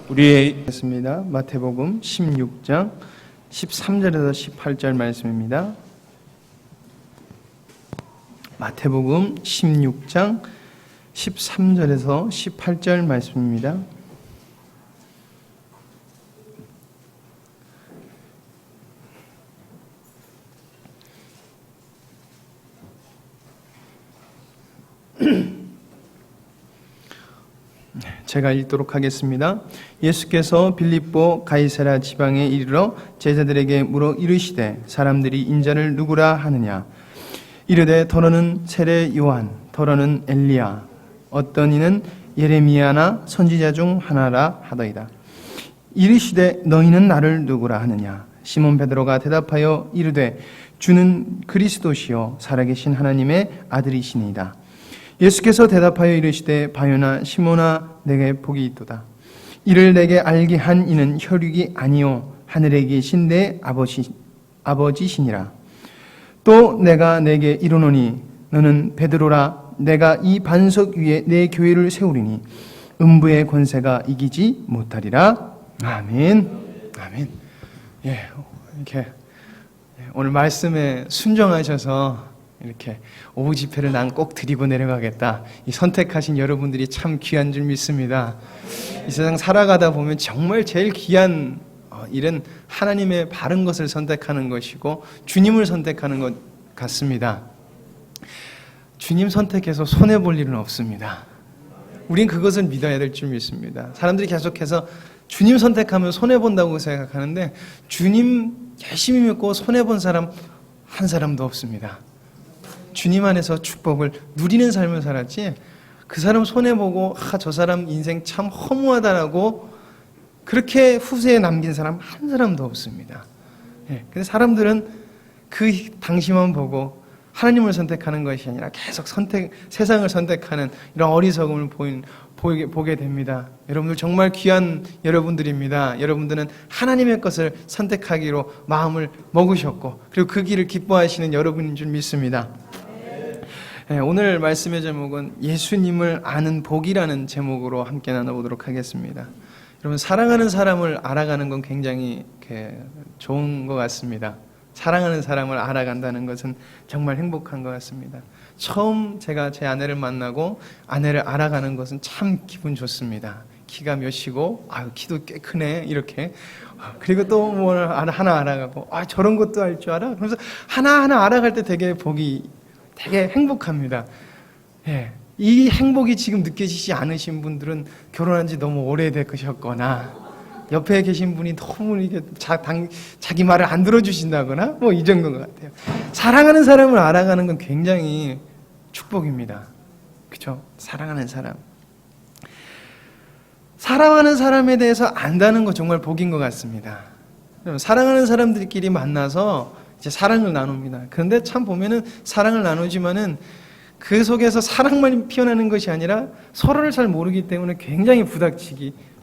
우리의 있습니다. 마태복음 16장 13절에서 18절 말씀입니다. 마태복음 16장 13절에서 18절 말씀입니다. 제가 읽도록 하겠습니다. 예수께서 빌립보 가이사랴 지방에 이르러 제자들에게 물어 이르시되 사람들이 인자를 누구라 하느냐. 이르되 더러는 세례 요한, 더러는 엘리야, 어떤 이는 예레미야나 선지자 중 하나라 하더이다. 이르시되 너희는 나를 누구라 하느냐. 시몬 베드로가 대답하여 이르되 주는 그리스도시요 살아계신 하나님의 아들이시니이다. 예수께서 대답하여 이르시되 바요나 시몬아 내게 복이 있도다. 이를 내게 알게 한 이는 혈육이 아니요 하늘에 계신 내 아버지시니라. 또 내가 내게 이르노니 너는 베드로라. 내가 이 반석 위에 내 교회를 세우리니 음부의 권세가 이기지 못하리라. 아멘. 아멘. 이렇게 오늘 말씀에 순종하셔서 이렇게 오후 집회를 난 꼭 드리고 내려가겠다. 이 선택하신 여러분들이 참 귀한 줄 믿습니다. 이 세상 살아가다 보면 정말 제일 귀한 일은 하나님의 바른 것을 선택하는 것이고 주님을 선택하는 것 같습니다. 주님 선택해서 손해볼 일은 없습니다. 우린 그것을 믿어야 될 줄 믿습니다. 사람들이 계속해서 주님 선택하면 손해본다고 생각하는데 주님 열심히 믿고 손해본 사람 한 사람도 없습니다. 주님 안에서 축복을 누리는 삶을 살았지 그 사람 손해보고 저 사람 인생 참 허무하다라고 그렇게 후세에 남긴 사람 한 사람도 없습니다. 근데 사람들은 그 당시만 보고 하나님을 선택하는 것이 아니라 계속 세상을 선택하는 이런 어리석음을 보게 됩니다. 여러분들 정말 귀한 여러분들입니다. 여러분들은 하나님의 것을 선택하기로 마음을 먹으셨고 그리고 그 길을 기뻐하시는 여러분인 줄 믿습니다. 오늘 말씀의 제목은 예수님을 아는 복이라는 제목으로 함께 나눠보도록 하겠습니다. 여러분 사랑하는 사람을 알아가는 건 굉장히 좋은 것 같습니다. 사랑하는 사람을 알아간다는 것은 정말 행복한 것 같습니다. 처음 제가 제 아내를 만나고 아내를 알아가는 것은 참 기분 좋습니다. 키가 몇이고 키도 꽤 크네 이렇게. 그리고 또 뭘 하나 알아가고 저런 것도 할 줄 알아? 그러면서 하나하나 알아갈 때 되게 행복합니다. 이 행복이 지금 느껴지지 않으신 분들은 결혼한 지 너무 오래되셨거나 옆에 계신 분이 너무 이게 자기 말을 안 들어주신다거나 이 정도인 것 같아요. 사랑하는 사람을 알아가는 건 굉장히 축복입니다. 그렇죠? 사랑하는 사람. 사랑하는 사람에 대해서 안다는 거 정말 복인 것 같습니다. 사랑하는 사람들끼리 만나서 이제 사랑을 나눕니다. 그런데 참 보면은 사랑을 나누지만은 그 속에서 사랑만 피어나는 것이 아니라 서로를 잘 모르기 때문에 굉장히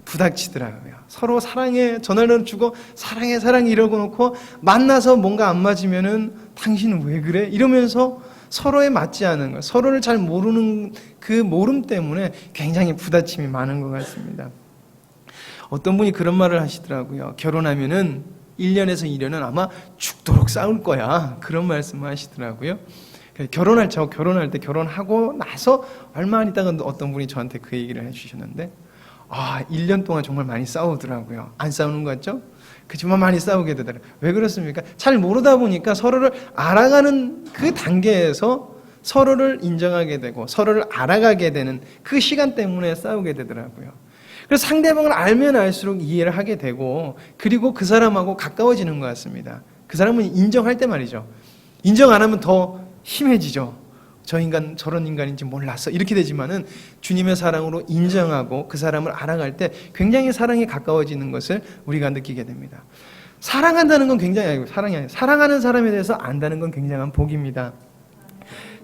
부닥치더라고요. 서로 사랑해 전화를 주고 사랑해 이러고 놓고 만나서 뭔가 안 맞으면은 당신은 왜 그래? 이러면서 서로에 맞지 않은 것, 서로를 잘 모르는 그 모름 때문에 굉장히 부닥침이 많은 것 같습니다. 어떤 분이 그런 말을 하시더라고요. 결혼하면은 1년에서 2년은 아마 죽도록 싸울 거야. 그런 말씀을 하시더라고요. 결혼할 때 결혼하고 나서 얼마 안 있다가 어떤 분이 저한테 그 얘기를 해주셨는데 1년 동안 정말 많이 싸우더라고요. 안 싸우는 것 같죠? 그렇지만 많이 싸우게 되더라고요. 왜 그렇습니까? 잘 모르다 보니까 서로를 알아가는 그 단계에서 서로를 인정하게 되고 서로를 알아가게 되는 그 시간 때문에 싸우게 되더라고요. 그래서 상대방을 알면 알수록 이해를 하게 되고 그리고 그 사람하고 가까워지는 것 같습니다. 그 사람은 인정할 때 말이죠. 인정 안 하면 더 심해지죠. 저 인간 저런 인간인지 몰랐어 이렇게 되지만은 주님의 사랑으로 인정하고 그 사람을 알아갈 때 굉장히 사랑이 가까워지는 것을 우리가 느끼게 됩니다. 사랑한다는 건 사랑하는 사람에 대해서 안다는 건 굉장한 복입니다.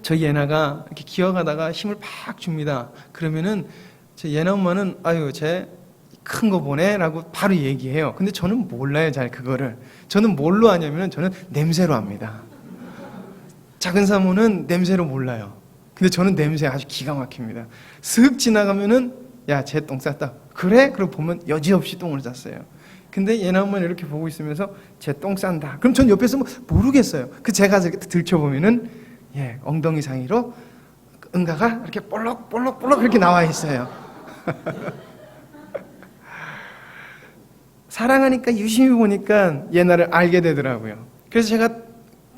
저희 예나가 이렇게 기어가다가 힘을 팍 줍니다. 그러면은 제 예나 엄마는 쟤 큰 거 보네 라고 바로 얘기해요. 근데 저는 몰라요 잘 그거를. 저는 뭘로 아냐면 저는 냄새로 압니다. 작은 사모는 냄새로 몰라요. 근데 저는 냄새 아주 기가 막힙니다. 슥 지나가면은 야, 쟤 똥 쌌다. 그래? 그러고 보면 여지없이 똥을 쌌어요. 근데 얘는 한번 이렇게 보고 있으면서 쟤 똥 싼다. 그럼 전 옆에서 모르겠어요. 제가 이렇게 들춰보면은 엉덩이 사이로 응가가 이렇게 볼록볼록볼록 이렇게 나와 있어요. 사랑하니까 유심히 보니까 얘 나를 알게 되더라고요. 그래서 제가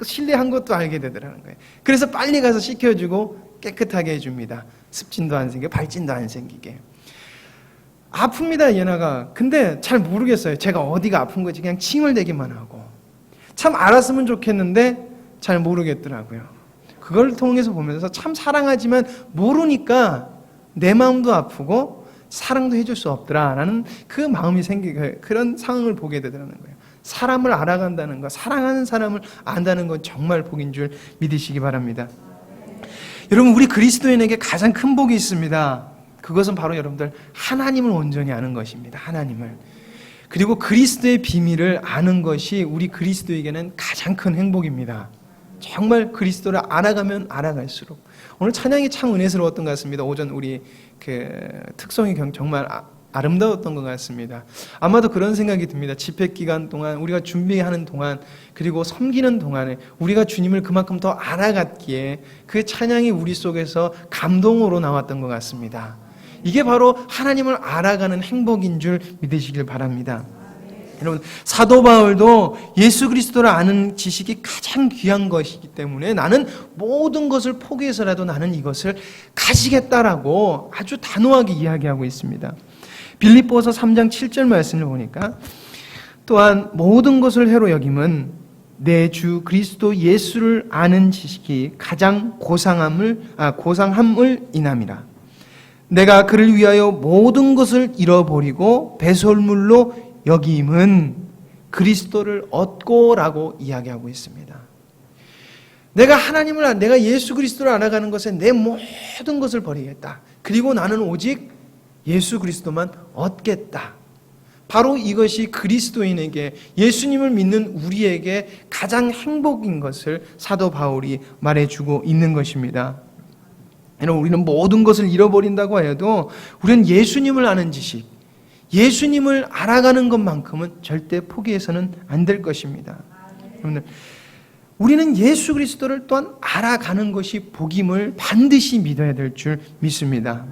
신뢰한 것도 알게 되더라는 거예요. 그래서 빨리 가서 씻겨주고 깨끗하게 해줍니다. 습진도 안 생기게, 발진도 안 생기게. 아픕니다, 얘나가. 근데 잘 모르겠어요. 제가 어디가 아픈 건지 그냥 칭얼대기만 하고. 참 알았으면 좋겠는데 잘 모르겠더라고요. 그걸 통해서 보면서 참 사랑하지만 모르니까 내 마음도 아프고 사랑도 해줄 수 없더라라는 그 마음이 생기고 그런 상황을 보게 되더라는 거예요. 사람을 알아간다는 것, 사랑하는 사람을 안다는 건 정말 복인 줄 믿으시기 바랍니다. 여러분, 우리 그리스도인에게 가장 큰 복이 있습니다. 그것은 바로 여러분들 하나님을 온전히 아는 것입니다. 하나님을. 그리고 그리스도의 비밀을 아는 것이 우리 그리스도에게는 가장 큰 행복입니다. 정말 그리스도를 알아가면 알아갈수록. 오늘 찬양이 참 은혜스러웠던 것 같습니다. 오전 우리 특성이 정말 아름다웠던 것 같습니다. 아마도 그런 생각이 듭니다. 집회 기간 동안 우리가 준비하는 동안 그리고 섬기는 동안에 우리가 주님을 그만큼 더 알아갔기에 그 찬양이 우리 속에서 감동으로 나왔던 것 같습니다. 이게 바로 하나님을 알아가는 행복인 줄 믿으시길 바랍니다. 여러분, 사도 바울도 예수 그리스도를 아는 지식이 가장 귀한 것이기 때문에 나는 모든 것을 포기해서라도 나는 이것을 가지겠다라고 아주 단호하게 이야기하고 있습니다. 빌립보서 3장 7절 말씀을 보니까 또한 모든 것을 해로 여김은 내 주 그리스도 예수를 아는 지식이 가장 고상함을 인함이라. 내가 그를 위하여 모든 것을 잃어버리고 배설물로 여김은 그리스도를 얻고라고 이야기하고 있습니다. 내가 예수 그리스도를 알아가는 것에 내 모든 것을 버리겠다. 그리고 나는 오직 예수 그리스도만 얻겠다. 바로 이것이 그리스도인에게, 예수님을 믿는 우리에게 가장 행복인 것을 사도 바울이 말해주고 있는 것입니다. 여러분, 우리는 모든 것을 잃어버린다고 해도 우리는 예수님을 아는 지식, 예수님을 알아가는 것만큼은 절대 포기해서는 안 될 것입니다. 여러분들, 우리는 예수 그리스도를 또한 알아가는 것이 복임을 반드시 믿어야 될 줄 믿습니다.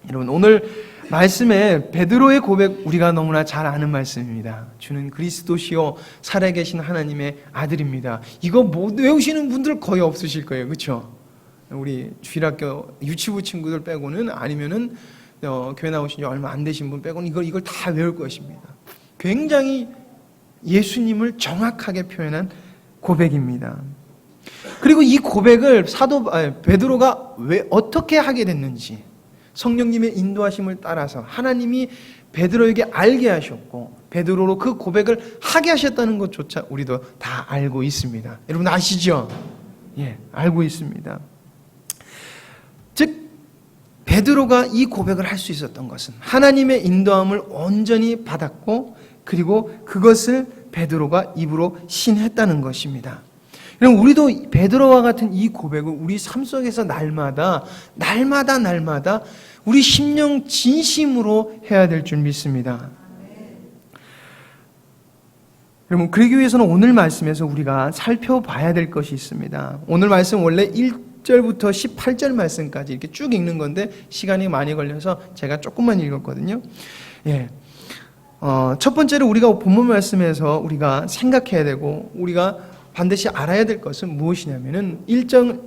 여러분, 오늘 말씀에 베드로의 고백, 우리가 너무나 잘 아는 말씀입니다. 주는 그리스도시요 살아계신 하나님의 아들입니다. 이거 못 외우시는 분들 거의 없으실 거예요. 그렇죠? 우리 주일학교 유치부 친구들 빼고는, 아니면은 교회 나오신 지 얼마 안 되신 분 빼고는 이걸 다 외울 것입니다. 굉장히 예수님을 정확하게 표현한 고백입니다. 그리고 이 고백을 베드로가 왜 어떻게 하게 됐는지, 성령님의 인도하심을 따라서 하나님이 베드로에게 알게 하셨고 베드로로 그 고백을 하게 하셨다는 것조차 우리도 다 알고 있습니다. 여러분 아시죠? 알고 있습니다. 즉 베드로가 이 고백을 할 수 있었던 것은 하나님의 인도함을 온전히 받았고, 그리고 그것을 베드로가 입으로 신했다는 것입니다. 우리도 베드로와 같은 이 고백을 우리 삶 속에서 날마다 우리 심령 진심으로 해야 될 줄 믿습니다. 여러분, 그러기 위해서는 오늘 말씀에서 우리가 살펴봐야 될 것이 있습니다. 오늘 말씀 원래 1절부터 18절 말씀까지 이렇게 쭉 읽는 건데 시간이 많이 걸려서 제가 조금만 읽었거든요. 첫 번째로 우리가 본문 말씀에서 우리가 생각해야 되고 우리가 반드시 알아야 될 것은 무엇이냐면은 1절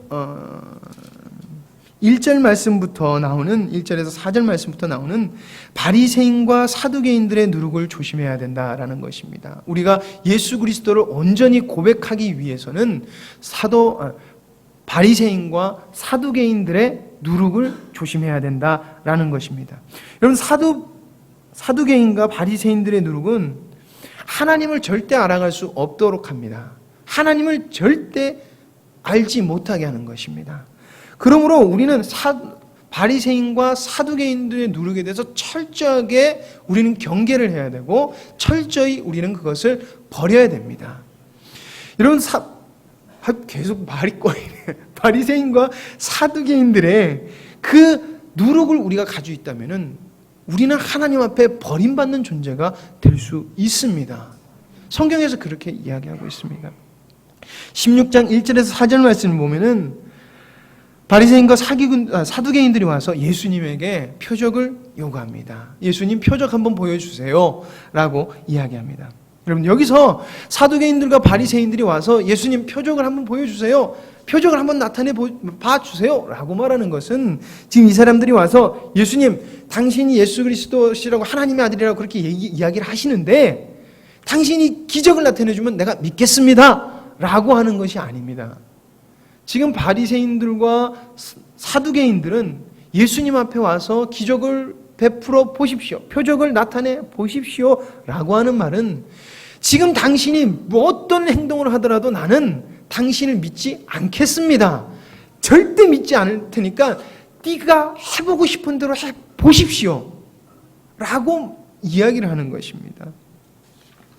말씀부터 나오는, 1절에서 4절 말씀부터 나오는 바리새인과 사두개인들의 누룩을 조심해야 된다라는 것입니다. 우리가 예수 그리스도를 온전히 고백하기 위해서는 바리새인과 사두개인들의 누룩을 조심해야 된다라는 것입니다. 여러분, 사두개인과 바리새인들의 누룩은 하나님을 절대 알아갈 수 없도록 합니다. 하나님을 절대 알지 못하게 하는 것입니다. 그러므로 우리는 바리새인과 사두개인들의 누룩에 대해서 철저하게 우리는 경계를 해야 되고 철저히 우리는 그것을 버려야 됩니다. 여러분, 계속 말이 꼬이네. 바리새인과 사두개인들의 그 누룩을 우리가 가지고 있다면은 우리는 하나님 앞에 버림받는 존재가 될 수 있습니다. 성경에서 그렇게 이야기하고 있습니다. 16장 1절에서 4절 말씀을 보면은 바리새인과 사두개인들이 와서 예수님에게 표적을 요구합니다. 예수님 표적 한번 보여주세요 라고 이야기합니다. 여러분, 여기서 사두개인들과 바리새인들이 와서 예수님 표적을 한번 보여주세요, 표적을 한번 나타내 봐주세요 라고 말하는 것은, 지금 이 사람들이 와서 예수님, 당신이 예수 그리스도시라고 하나님의 아들이라고 그렇게 이야기를 하시는데 당신이 기적을 나타내주면 내가 믿겠습니다 라고 하는 것이 아닙니다. 지금 바리새인들과 사두개인들은 예수님 앞에 와서 기적을 베풀어 보십시오, 표적을 나타내 보십시오 라고 하는 말은, 지금 당신이 뭐 어떤 행동을 하더라도 나는 당신을 믿지 않겠습니다, 절대 믿지 않을 테니까 네가 해보고 싶은 대로 해보십시오 라고 이야기를 하는 것입니다.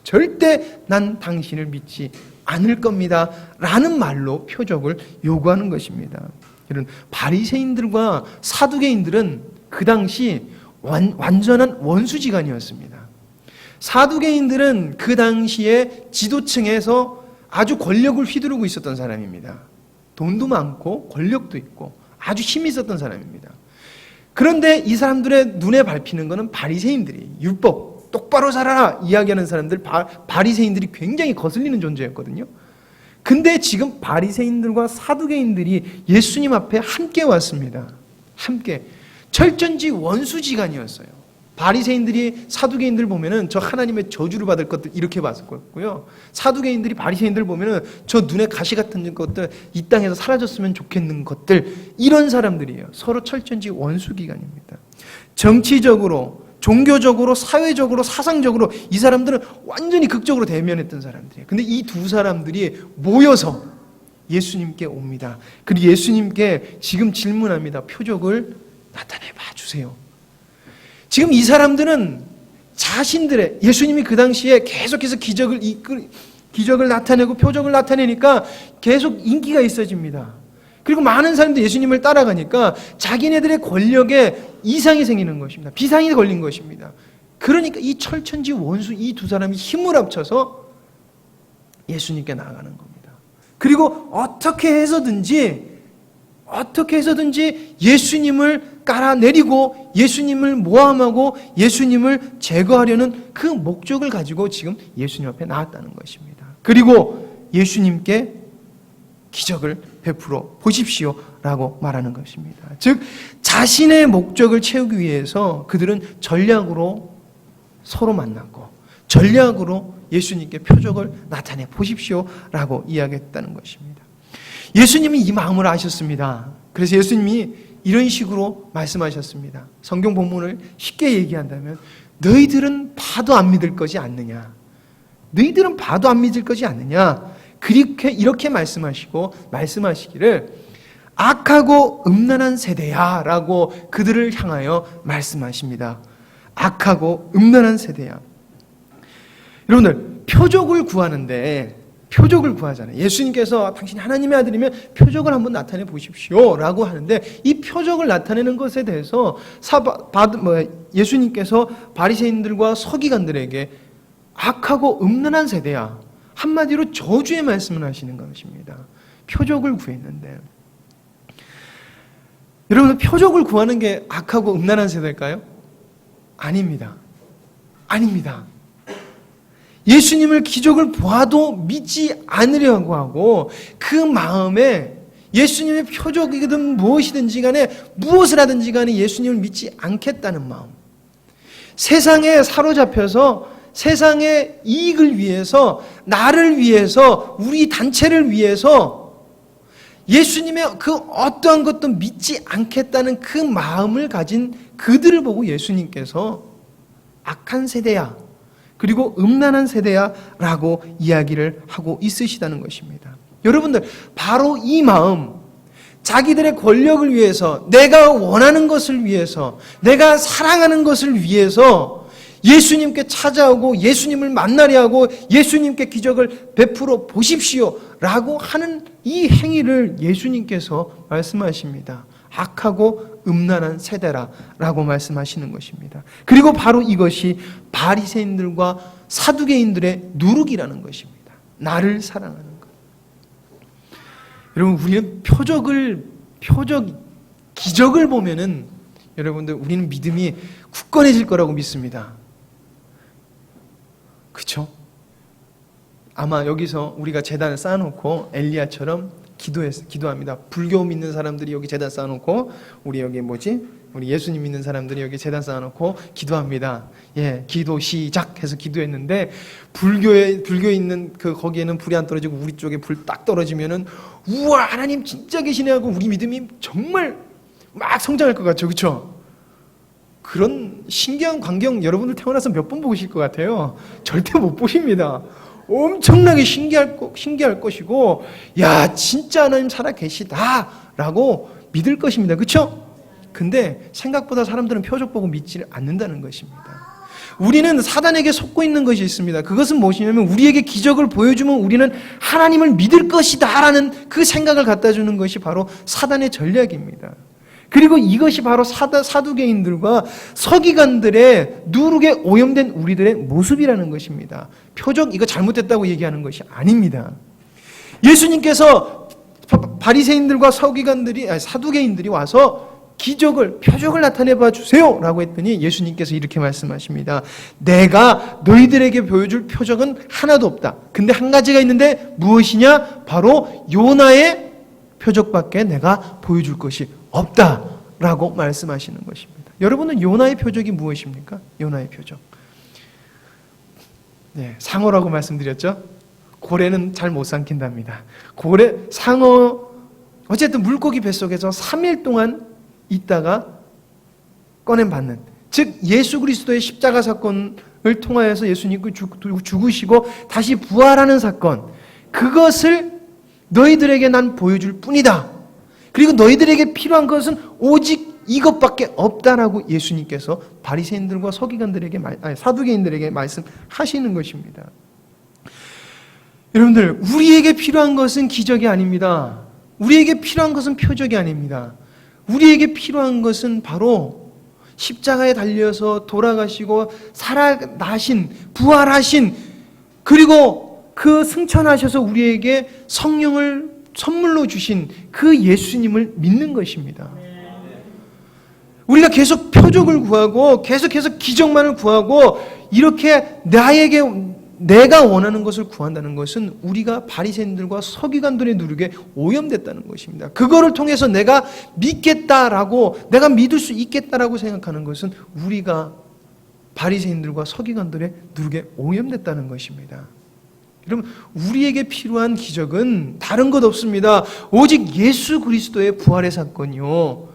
절대 난 당신을 믿지 않을 겁니다 라는 말로 표적을 요구하는 것입니다. 이런 바리새인들과 사두개인들은 그 당시 완전한 원수지간이었습니다. 사두개인들은 그 당시에 지도층에서 아주 권력을 휘두르고 있었던 사람입니다. 돈도 많고 권력도 있고 아주 힘이 있었던 사람입니다. 그런데 이 사람들의 눈에 밟히는 것은 바리새인들이, 율법 똑바로 살아라 이야기하는 사람들, 바리새인들이 굉장히 거슬리는 존재였거든요. 근데 지금 바리새인들과 사두개인들이 예수님 앞에 함께 왔습니다. 함께. 철전지 원수지간이었어요. 바리새인들이 사두개인들 보면은 저 하나님의 저주를 받을 것들 이렇게 봤을 거고요. 사두개인들이 바리새인들 보면은 저 눈에 가시 같은 것들, 이 땅에서 사라졌으면 좋겠는 것들, 이런 사람들이에요. 서로 철전지 원수기간입니다. 정치적으로, 종교적으로, 사회적으로, 사상적으로 이 사람들은 완전히 극적으로 대면했던 사람들이에요. 근데 이 두 사람들이 모여서 예수님께 옵니다. 그리고 예수님께 지금 질문합니다. 표적을 나타내 봐 주세요. 지금 이 사람들은 자신들의, 예수님이 그 당시에 계속해서 기적을 나타내고 표적을 나타내니까 계속 인기가 있어집니다. 그리고 많은 사람들이 예수님을 따라가니까 자기네들의 권력에 이상이 생기는 것입니다. 비상이 걸린 것입니다. 그러니까 이 철천지 원수 이 두 사람이 힘을 합쳐서 예수님께 나아가는 겁니다. 그리고 어떻게 해서든지 예수님을 깔아내리고 예수님을 모함하고 예수님을 제거하려는 그 목적을 가지고 지금 예수님 앞에 나왔다는 것입니다. 그리고 예수님께 기적을 베풀어 보십시오 라고 말하는 것입니다. 즉 자신의 목적을 채우기 위해서 그들은 전략으로 서로 만났고 전략으로 예수님께 표적을 나타내 보십시오 라고 이야기했다는 것입니다. 예수님이 이 마음을 아셨습니다. 그래서 예수님이 이런 식으로 말씀하셨습니다. 성경 본문을 쉽게 얘기한다면, 너희들은 봐도 안 믿을 것이 않느냐, 너희들은 봐도 안 믿을 것이 않느냐, 이렇게 말씀하시기를 악하고 음란한 세대야 라고 그들을 향하여 말씀하십니다. 악하고 음란한 세대야. 여러분들, 표적을 구하잖아요. 예수님께서 당신이 하나님의 아들이면 표적을 한번 나타내 보십시오 라고 하는데, 이 표적을 나타내는 것에 대해서 예수님께서 바리새인들과 서기관들에게 악하고 음란한 세대야, 한마디로 저주의 말씀을 하시는 것입니다. 표적을 구했는데, 여러분, 표적을 구하는 게 악하고 음란한 세대일까요? 아닙니다. 예수님을 기적을 보아도 믿지 않으려고 하고, 그 마음에 예수님의 표적이든 무엇이든지 간에, 무엇을 하든지 간에 예수님을 믿지 않겠다는 마음, 세상에 사로잡혀서 세상의 이익을 위해서, 나를 위해서, 우리 단체를 위해서 예수님의 그 어떠한 것도 믿지 않겠다는 그 마음을 가진 그들을 보고 예수님께서 악한 세대야, 그리고 음란한 세대야 라고 이야기를 하고 있으시다는 것입니다. 여러분들, 바로 이 마음, 자기들의 권력을 위해서, 내가 원하는 것을 위해서, 내가 사랑하는 것을 위해서 예수님께 찾아오고 예수님을 만나려 하고 예수님께 기적을 베풀어 보십시오 라고 하는 이 행위를 예수님께서 말씀하십니다. 악하고 음란한 세대라라고 말씀하시는 것입니다. 그리고 바로 이것이 바리새인들과 사두개인들의 누룩이라는 것입니다. 나를 사랑하는 것. 여러분, 우리는 기적을 보면은 여러분들 우리는 믿음이 굳건해질 거라고 믿습니다. 그렇죠? 아마 여기서 우리가 제단을 쌓아놓고 엘리야처럼 기도합니다. 불교 믿는 사람들이 여기 제단 쌓아놓고 우리 예수님 믿는 사람들이 여기 제단 쌓아놓고 기도합니다. 기도 시작해서 기도했는데 불교에 있는 거기에는 불이 안 떨어지고 우리 쪽에 불 딱 떨어지면은 우와, 하나님 진짜 계시네 하고 우리 믿음이 정말 막 성장할 것 같죠, 그렇죠? 그런 신기한 광경 여러분들 태어나서 몇 번 보실 것 같아요. 절대 못 보십니다. 엄청나게 신기할 것이고, 야, 진짜 하나님 살아계시다라고 믿을 것입니다. 그렇죠? 근데 생각보다 사람들은 표적 보고 믿지 않는다는 것입니다. 우리는 사단에게 속고 있는 것이 있습니다. 그것은 무엇이냐면 우리에게 기적을 보여주면 우리는 하나님을 믿을 것이다라는 그 생각을 갖다 주는 것이 바로 사단의 전략입니다. 그리고 이것이 바로 사두개인들과 서기관들의 누룩에 오염된 우리들의 모습이라는 것입니다. 표적 이거 잘못됐다고 얘기하는 것이 아닙니다. 예수님께서 바리새인들과 사두개인들이 와서 표적을 나타내봐 주세요 라고 했더니 예수님께서 이렇게 말씀하십니다. 내가 너희들에게 보여줄 표적은 하나도 없다. 근데 한 가지가 있는데 무엇이냐? 바로 요나의 표적밖에 내가 보여줄 것이 없다라고 말씀하시는 것입니다. 여러분은 요나의 표적이 무엇입니까? 요나의 표적. 상어라고 말씀드렸죠? 고래는 잘 못 삼킨답니다. 상어, 어쨌든 물고기 뱃속에서 3일 동안 있다가 꺼내받는, 즉 예수 그리스도의 십자가 사건을 통하여서 예수님이 죽으시고 다시 부활하는 사건, 그것을 너희들에게 난 보여줄 뿐이다. 그리고 너희들에게 필요한 것은 오직 이것밖에 없다라고 예수님께서 바리새인들과 사두개인들에게 말씀하시는 것입니다. 여러분들, 우리에게 필요한 것은 기적이 아닙니다. 우리에게 필요한 것은 표적이 아닙니다. 우리에게 필요한 것은 바로 십자가에 달려서 돌아가시고 살아나신, 부활하신, 그리고 그 승천하셔서 우리에게 성령을 선물로 주신 그 예수님을 믿는 것입니다. 우리가 계속 표적을 구하고 계속해서 기적만을 구하고 이렇게 내가 원하는 것을 구한다는 것은 우리가 바리새인들과 서기관들의 누룩에 오염됐다는 것입니다. 그거를 통해서 내가 믿을 수 있겠다라고 생각하는 것은 우리가 바리새인들과 서기관들의 누룩에 오염됐다는 것입니다. 여러분, 우리에게 필요한 기적은 다른 것 없습니다. 오직 예수 그리스도의 부활의 사건이요,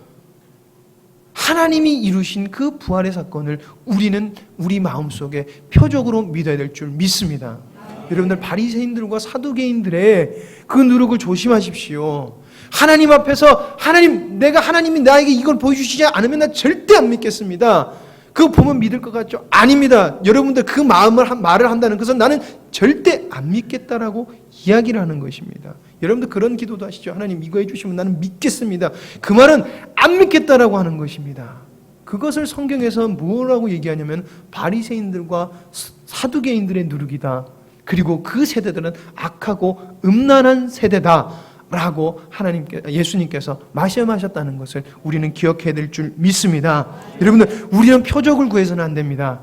하나님이 이루신 그 부활의 사건을 우리는 우리 마음속에 표적으로 믿어야 될 줄 믿습니다. 여러분들, 바리새인들과 사두개인들의 그 누룩을 조심하십시오. 하나님 앞에서 하나님이 나에게 이걸 보여주시지 않으면 나 절대 안 믿겠습니다. 그거 보면 믿을 것 같죠? 아닙니다. 여러분들, 그 말을 한다는 것은 나는 절대 안 믿겠다라고 이야기를 하는 것입니다. 여러분들 그런 기도도 하시죠. 하나님 이거 해주시면 나는 믿겠습니다. 그 말은 안 믿겠다라고 하는 것입니다. 그것을 성경에서 뭐라고 얘기하냐면 바리새인들과 사두개인들의 누룩이다. 그리고 그 세대들은 악하고 음란한 세대다 라고 예수님께서 말씀하셨다는 것을 우리는 기억해야 될 줄 믿습니다. 여러분들, 우리는 표적을 구해서는 안 됩니다.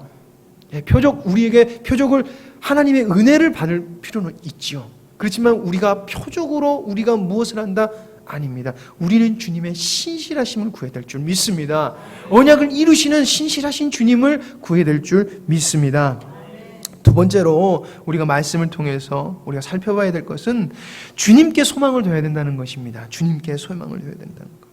우리에게 표적을, 하나님의 은혜를 받을 필요는 있지요. 그렇지만 우리가 표적으로 우리가 무엇을 한다? 아닙니다. 우리는 주님의 신실하심을 구해야 될 줄 믿습니다. 언약을 이루시는 신실하신 주님을 구해야 될 줄 믿습니다. 두 번째로 우리가 말씀을 통해서 우리가 살펴봐야 될 것은 주님께 소망을 둬야 된다는 것입니다. 주님께 소망을 둬야 된다는 것.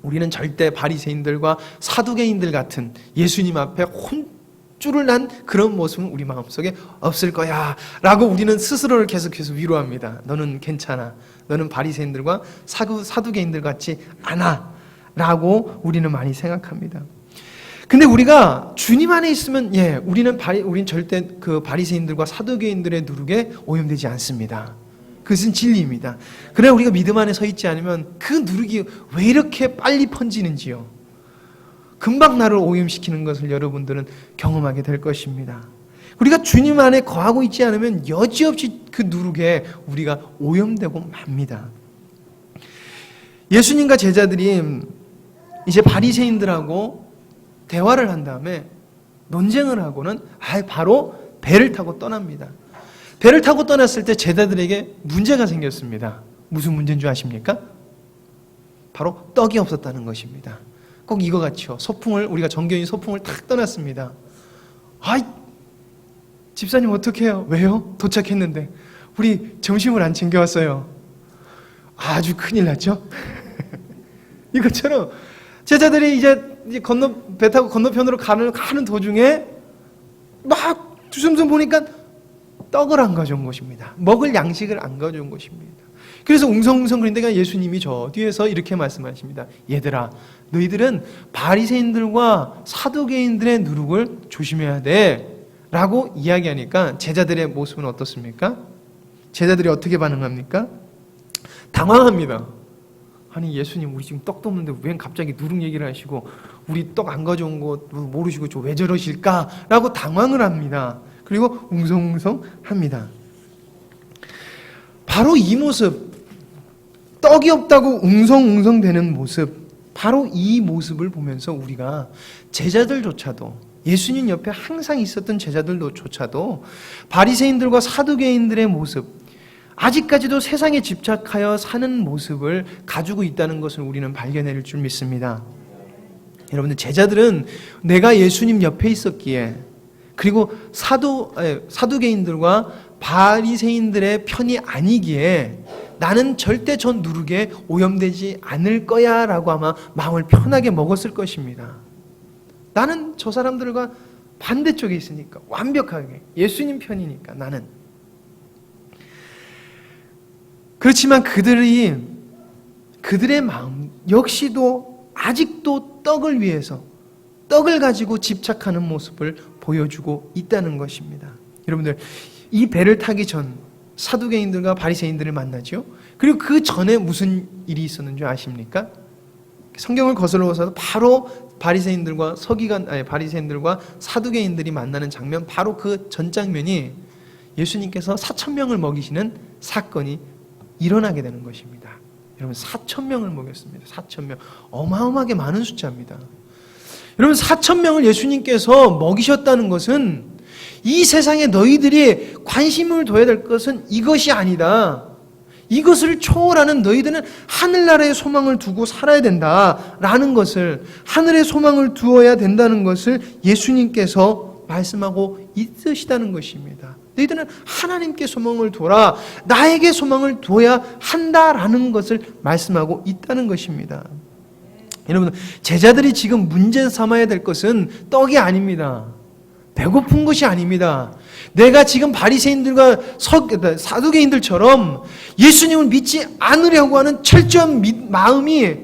우리는 절대 바리새인들과 사두개인들 같은 예수님 앞에 혼쭐을 난 그런 모습은 우리 마음속에 없을 거야 라고 우리는 스스로를 계속해서 위로합니다. 너는 괜찮아. 너는 바리새인들과 사두개인들 같지 않아 라고 우리는 많이 생각합니다. 근데 우리가 주님 안에 있으면 우리는 절대 그 바리새인들과 사두개인들의 누룩에 오염되지 않습니다. 그것은 진리입니다. 그러나 우리가 믿음 안에 서 있지 않으면 그 누룩이 왜 이렇게 빨리 번지는지요. 금방 나를 오염시키는 것을 여러분들은 경험하게 될 것입니다. 우리가 주님 안에 거하고 있지 않으면 여지없이 그 누룩에 우리가 오염되고 맙니다. 예수님과 제자들이 이제 바리새인들하고 대화를 한 다음에 논쟁을 하고는 바로 배를 타고 떠납니다. 배를 타고 떠났을 때 제자들에게 문제가 생겼습니다. 무슨 문제인 줄 아십니까? 바로 떡이 없었다는 것입니다. 꼭 이거 같죠. 우리가 정겨운 소풍을 탁 떠났습니다. 집사님 어떡해요? 왜요? 도착했는데 우리 점심을 안 챙겨왔어요. 아주 큰일 났죠? 이것처럼 제자들이 이제 배 타고 건너편으로 가는 도중에 막 주섬주섬 보니까 떡을 안 가져온 것입니다. 먹을 양식을 안 가져온 것입니다. 그래서 웅성웅성 그런데 예수님이 저 뒤에서 이렇게 말씀하십니다. 얘들아, 너희들은 바리새인들과 사두개인들의 누룩을 조심해야 돼 라고 이야기하니까 제자들의 모습은 어떻습니까? 제자들이 어떻게 반응합니까? 당황합니다. 아니 예수님, 우리 지금 떡도 없는데 왜 갑자기 누룩 얘기를 하시고 우리 떡 안 가져온 거 모르시고 왜 저러실까? 라고 당황을 합니다. 그리고 웅성웅성 합니다. 바로 이 모습, 떡이 없다고 웅성웅성 되는 모습, 바로 이 모습을 보면서 우리가 제자들조차도, 예수님 옆에 항상 있었던 제자들조차도 바리새인들과 사두개인들의 모습, 아직까지도 세상에 집착하여 사는 모습을 가지고 있다는 것을 우리는 발견해낼 줄 믿습니다. 여러분들, 제자들은 내가 예수님 옆에 있었기에, 그리고 사두개인들과 바리새인들의 편이 아니기에 나는 절대 저 누룩에 오염되지 않을 거야 라고 아마 마음을 편하게 먹었을 것입니다. 나는 저 사람들과 반대쪽에 있으니까, 완벽하게 예수님 편이니까 나는. 그렇지만 그들의 마음 역시도 아직도 떡을 위해서, 떡을 가지고 집착하는 모습을 보여주고 있다는 것입니다. 여러분들, 이 배를 타기 전 사두개인들과 바리새인들을 만나죠. 그리고 그 전에 무슨 일이 있었는 줄 아십니까? 성경을 거슬러서 바로 바리새인들과 사두개인들이 만나는 장면, 바로 그 전 장면이 예수님께서 4,000명을 먹이시는 사건이 일어나게 되는 것입니다. 여러분, 4,000명을 먹였습니다. 4,000명. 어마어마하게 많은 숫자입니다. 여러분, 4,000명을 예수님께서 먹이셨다는 것은 이 세상에 너희들이 관심을 둬야 될 것은 이것이 아니다. 이것을 초월하는 너희들은 하늘나라의 소망을 두고 살아야 된다라는 것을, 하늘의 소망을 두어야 된다는 것을 예수님께서 말씀하고 있으시다는 것입니다. 너희들은 하나님께 소망을 두어라, 나에게 소망을 두어야 한다라는 것을 말씀하고 있다는 것입니다. 여러분, 제자들이 지금 문제 삼아야 될 것은 떡이 아닙니다. 배고픈 것이 아닙니다. 내가 지금 바리새인들과 사두개인들처럼 예수님을 믿지 않으려고 하는 철저한 마음이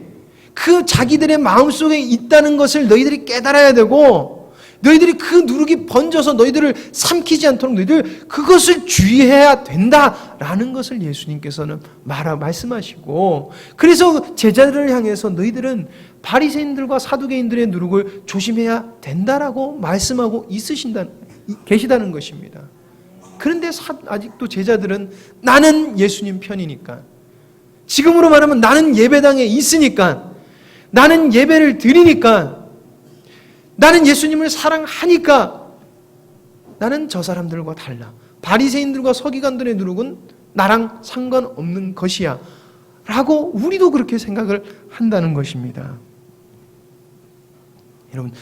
그 자기들의 마음속에 있다는 것을 너희들이 깨달아야 되고, 너희들이 그 누룩이 번져서 너희들을 삼키지 않도록 너희들 그것을 주의해야 된다라는 것을 예수님께서는 말씀하시고, 그래서 제자들을 향해서 너희들은 바리새인들과 사두개인들의 누룩을 조심해야 된다라고 말씀하고 계시다는 것입니다. 그런데 아직도 제자들은 나는 예수님 편이니까, 지금으로 말하면 나는 예배당에 있으니까, 나는 예배를 드리니까, 나는 예수님을 사랑하니까 나는 저 사람들과 달라, 바리새인들과 서기관들의 누룩은 나랑 상관없는 것이야 라고 우리도 그렇게 생각을 한다는 것입니다. 여러분,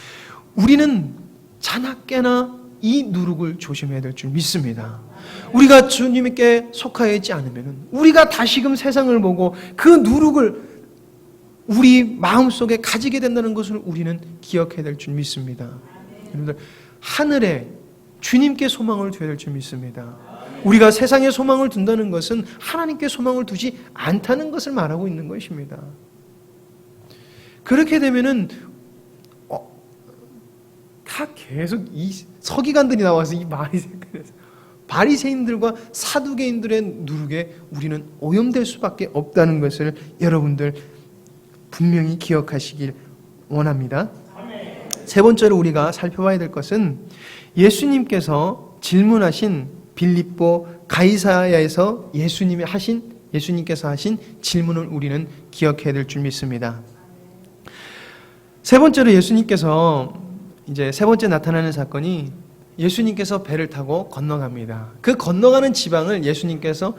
우리는 자나깨나 이 누룩을 조심해야 될 줄 믿습니다. 우리가 주님께 속하여 있지 않으면, 우리가 다시금 세상을 보고 그 누룩을 우리 마음속에 가지게 된다는 것을 우리는 기억해야 될 줄 믿습니다. 여러분들, 하늘에 주님께 소망을 둬야 될 줄 믿습니다. 우리가 세상에 소망을 둔다는 것은 하나님께 소망을 두지 않다는 것을 말하고 있는 것입니다. 그렇게 되면은 다 계속 이 서기관들이 나와서 이 말이 생각해서 바리새인들과 사두개인들의 누룩에 우리는 오염될 수밖에 없다는 것을 여러분들 분명히 기억하시길 원합니다. 세 번째로 우리가 살펴봐야 될 것은 예수님께서 질문하신 빌립보 가이사야에서 예수님께서 하신 질문을 우리는 기억해야 될 줄 믿습니다. 세 번째로 예수님께서 이제 세 번째 나타나는 사건이 예수님께서 배를 타고 건너갑니다. 그 건너가는 지방을 예수님께서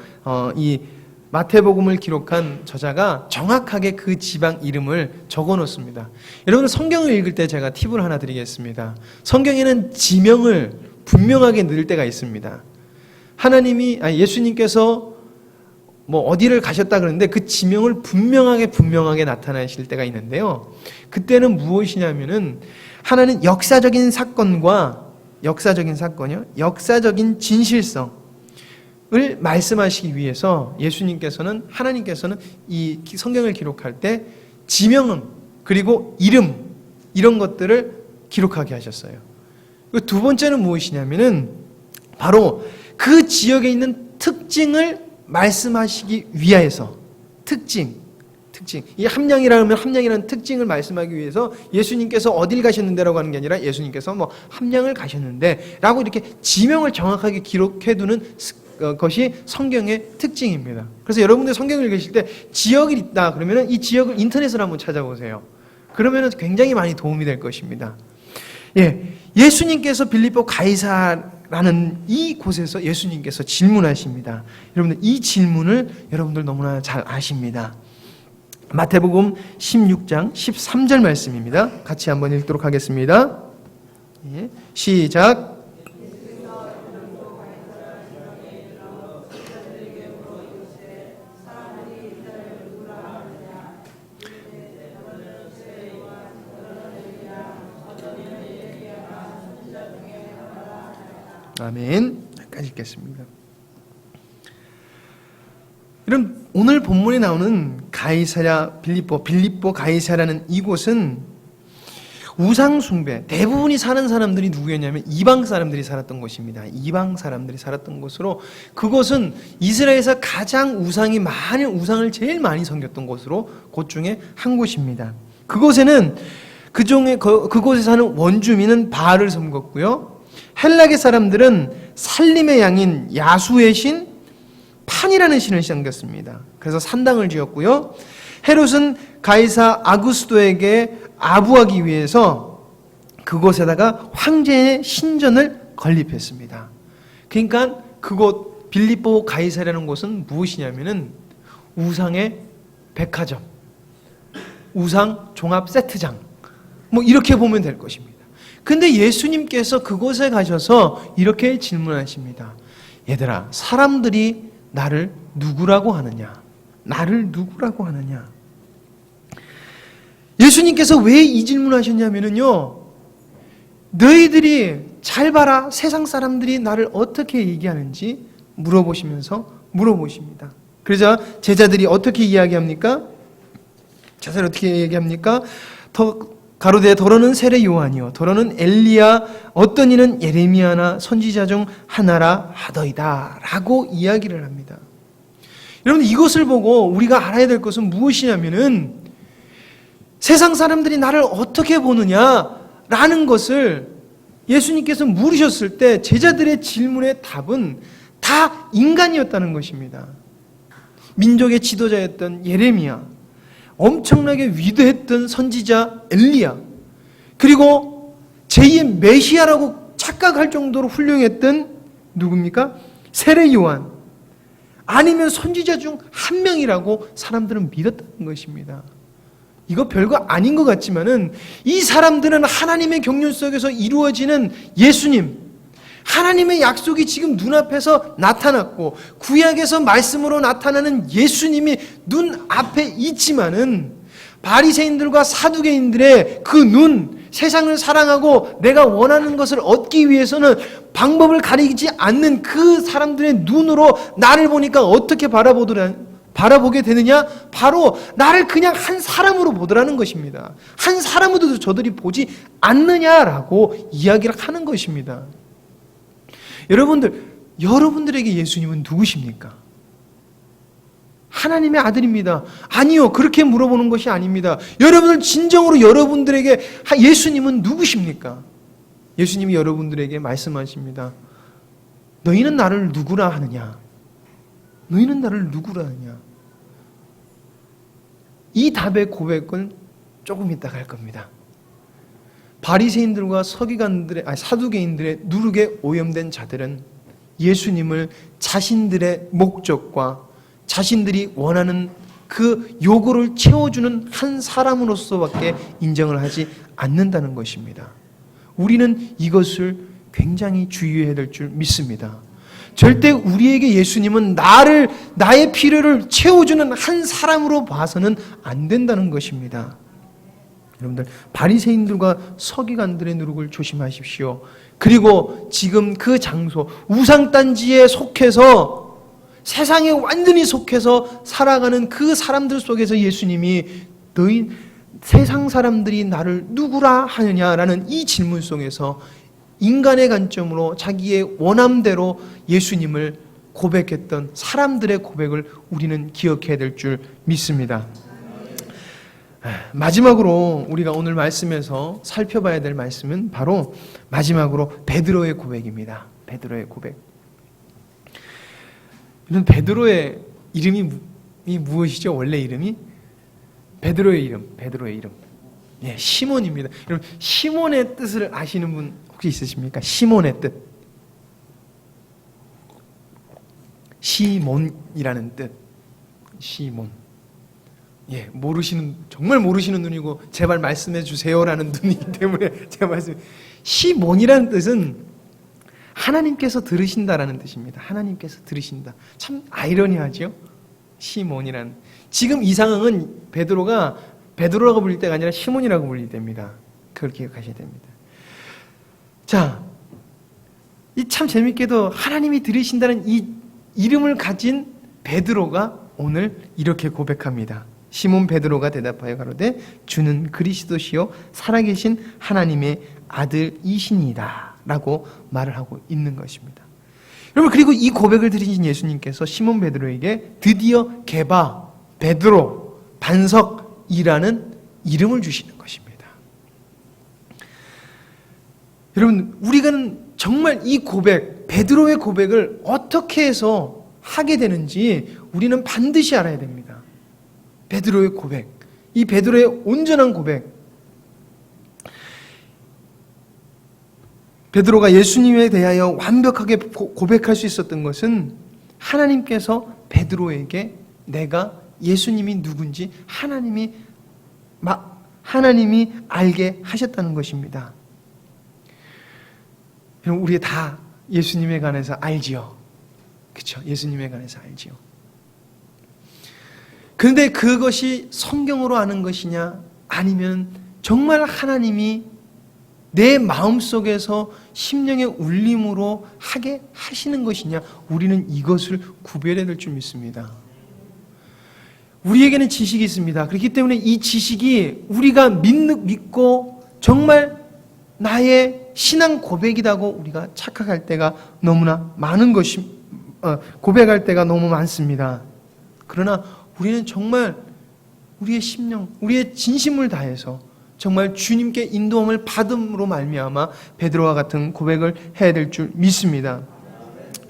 이 마태복음을 기록한 저자가 정확하게 그 지방 이름을 적어 놓습니다. 여러분 성경을 읽을 때 제가 팁을 하나 드리겠습니다. 성경에는 지명을 분명하게 넣을 때가 있습니다. 예수님께서 뭐 어디를 가셨다 그러는데 그 지명을 분명하게 나타내실 때가 있는데요. 그때는 무엇이냐면은 하나는 역사적인 진실성을 말씀하시기 위해서 하나님께서는 이 성경을 기록할 때 지명 그리고 이름 이런 것들을 기록하게 하셨어요. 두 번째는 무엇이냐면은 바로 그 지역에 있는 특징을 말씀하시기 위해서 특징. 이 함량이라는 특징을 말씀하기 위해서 예수님께서 어딜 가셨는데라고 하는 게 아니라 예수님께서 뭐 함량을 가셨는데라고 이렇게 지명을 정확하게 기록해두는 것이 성경의 특징입니다. 그래서 여러분들 성경을 읽으실 때 지역이 있다 그러면은 이 지역을 인터넷으로 한번 찾아보세요. 그러면은 굉장히 많이 도움이 될 것입니다. 예수님께서 빌립보 가이사라는 이 곳에서 예수님께서 질문하십니다. 여러분들 이 질문을 여러분들 너무나 잘 아십니다. 마태복음 16장 13절 말씀입니다. 같이 한번 읽도록 하겠습니다. 시작. 아멘. 여기까지 읽겠습니다. 여러분 오늘 본문에 나오는 빌립보 가이사라는 이곳은 우상 숭배, 대부분이 사는 사람들이 누구였냐면 이방 사람들이 살았던 곳입니다. 이방 사람들이 살았던 곳으로 그곳은 이스라엘에서 가장 우상을 제일 많이 섬겼던 곳으로 곳 중에 한 곳입니다. 그곳에는 그곳에 사는 원주민은 바알을 섬겼고요. 헬라계 사람들은 살림의 양인 야수의 신 판이라는 신을 섬겼습니다. 그래서 산당을 지었고요. 헤롯은 가이사 아구스도에게 아부하기 위해서 그곳에다가 황제의 신전을 건립했습니다. 그러니까 그곳 빌립보 가이사라는 곳은 무엇이냐면은 우상의 백화점, 우상 종합 세트장, 뭐 이렇게 보면 될 것입니다. 근데 예수님께서 그곳에 가셔서 이렇게 질문하십니다. 얘들아, 사람들이 나를 누구라고 하느냐? 나를 누구라고 하느냐? 예수님께서 왜 이 질문하셨냐면요, 너희들이 잘 봐라, 세상 사람들이 나를 어떻게 얘기하는지 물어보십니다. 그러자 제자들이 어떻게 이야기합니까? 제자들이 어떻게 얘기합니까? 가로되 더러는 세례 요한이요 더러는 엘리야 어떤 이는 예레미야나 선지자 중 하나라 하더이다 라고 이야기를 합니다. 여러분 이것을 보고 우리가 알아야 될 것은 무엇이냐면은 세상 사람들이 나를 어떻게 보느냐라는 것을 예수님께서 물으셨을 때 제자들의 질문의 답은 다 인간이었다는 것입니다. 민족의 지도자였던 예레미야, 엄청나게 위대했던 선지자 엘리야, 그리고 제2의 메시아라고 착각할 정도로 훌륭했던 누굽니까? 세례 요한, 아니면 선지자 중 한 명이라고 사람들은 믿었다는 것입니다. 이거 별거 아닌 것 같지만은 이 사람들은 하나님의 경륜 속에서 이루어지는 예수님, 하나님의 약속이 지금 눈앞에서 나타났고 구약에서 말씀으로 나타나는 예수님이 눈앞에 있지만은 바리새인들과 사두개인들의 그 눈, 세상을 사랑하고 내가 원하는 것을 얻기 위해서는 방법을 가리지 않는 그 사람들의 눈으로 나를 보니까 어떻게 바라보게 되느냐? 바로 나를 그냥 한 사람으로 보더라는 것입니다. 한 사람으로도 저들이 보지 않느냐라고 이야기를 하는 것입니다. 여러분들 여러분들에게 예수님은 누구십니까? 하나님의 아들입니다. 아니요, 그렇게 물어보는 것이 아닙니다. 여러분들 진정으로 여러분들에게 예수님은 누구십니까? 예수님이 여러분들에게 말씀하십니다. 너희는 나를 누구라 하느냐? 너희는 나를 누구라 하느냐? 이 답의 고백은 조금 이따가 할 겁니다. 바리새인들과 사두개인들의 누룩에 오염된 자들은 예수님을 자신들의 목적과 자신들이 원하는 그 요구를 채워주는 한 사람으로서밖에 인정을 하지 않는다는 것입니다. 우리는 이것을 굉장히 주의해야 될 줄 믿습니다. 절대 우리에게 예수님은 나의 필요를 채워주는 한 사람으로 봐서는 안 된다는 것입니다. 여러분들, 바리새인들과 서기관들의 누룩을 조심하십시오. 그리고 지금 그 장소, 우상단지에 속해서 세상에 완전히 속해서 살아가는 그 사람들 속에서 예수님이 너희 세상 사람들이 나를 누구라 하느냐라는 이 질문 속에서 인간의 관점으로 자기의 원함대로 예수님을 고백했던 사람들의 고백을 우리는 기억해야 될 줄 믿습니다. 마지막으로 우리가 오늘 말씀에서 살펴봐야 될 말씀은 바로 마지막으로 베드로의 고백입니다. 베드로의 고백. 이런 베드로의 이름이 무엇이죠? 원래 이름이? 베드로의 이름. 예, 시몬입니다. 여러분, 시몬의 뜻을 아시는 분 혹시 있으십니까? 시몬의 뜻. 시몬이라는 뜻. 시몬. 예, 정말 모르시는 눈이고, 제발 말씀해 주세요라는 눈이기 때문에 제가 시몬이라는 뜻은 하나님께서 들으신다라는 뜻입니다. 하나님께서 들으신다. 참 아이러니하죠? 시몬이라는. 지금 이 상황은 베드로라고 불릴 때가 아니라 시몬이라고 불릴 때입니다. 그걸 기억하셔야 됩니다. 자, 이 참 재밌게도 하나님이 들으신다는 이 이름을 가진 베드로가 오늘 이렇게 고백합니다. 시몬 베드로가 대답하여 가로되 주는 그리스도시요 살아계신 하나님의 아들이시니이다 라고 말을 하고 있는 것입니다. 여러분, 그리고 이 고백을 들으신 예수님께서 시몬 베드로에게 드디어 게바, 베드로, 반석이라는 이름을 주시는 것입니다. 여러분, 우리가 정말 이 고백, 베드로의 고백을 어떻게 해서 하게 되는지 우리는 반드시 알아야 됩니다. 베드로의 고백, 이 베드로의 온전한 고백. 베드로가 예수님에 대하여 완벽하게 고백할 수 있었던 것은 하나님께서 베드로에게 내가 예수님이 누군지 하나님이 알게 하셨다는 것입니다. 여러분, 우리 다 예수님에 관해서 알지요. 그렇죠? 예수님에 관해서 알지요. 그런데 그것이 성경으로 아는 것이냐, 아니면 정말 하나님이 내 마음속에서 심령의 울림으로 하게 하시는 것이냐, 우리는 이것을 구별해야 될 줄 믿습니다. 우리에게는 지식이 있습니다. 그렇기 때문에 이 지식이 우리가 믿고 정말 나의 신앙 고백이라고 우리가 착각할 때가 너무나 많은 고백할 때가 너무 많습니다. 그러나 우리는 정말 우리의 심령, 우리의 진심을 다해서 정말 주님께 인도함을 받음으로 말미암아 베드로와 같은 고백을 해야 될 줄 믿습니다.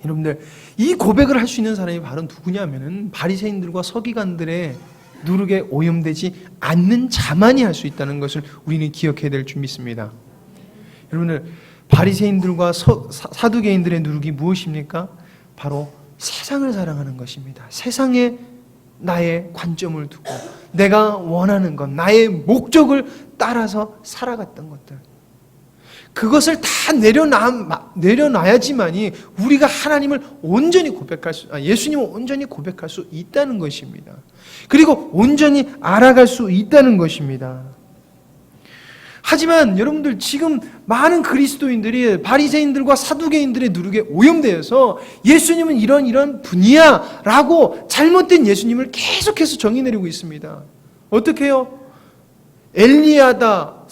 여러분들, 이 고백을 할 수 있는 사람이 바로 누구냐면은 바리새인들과 서기관들의 누룩에 오염되지 않는 자만이 할 수 있다는 것을 우리는 기억해야 될 줄 믿습니다. 여러분들, 바리새인들과 사두개인들의 누룩이 무엇입니까? 바로 세상을 사랑하는 것입니다. 세상에 나의 관점을 두고 내가 원하는 것, 나의 목적을 따라서 살아갔던 것들, 그것을 다 내려놔야지만이 우리가 하나님을 온전히 예수님을 온전히 고백할 수 있다는 것입니다. 그리고 온전히 알아갈 수 있다는 것입니다. 하지만 여러분들, 지금 많은 그리스도인들이 바리새인들과 사두개인들의 누룩에 오염되어서 예수님은 이런 분이야 라고 잘못된 예수님을 계속해서 정의 내리고 있습니다. 어떻게 해요? 엘리야다,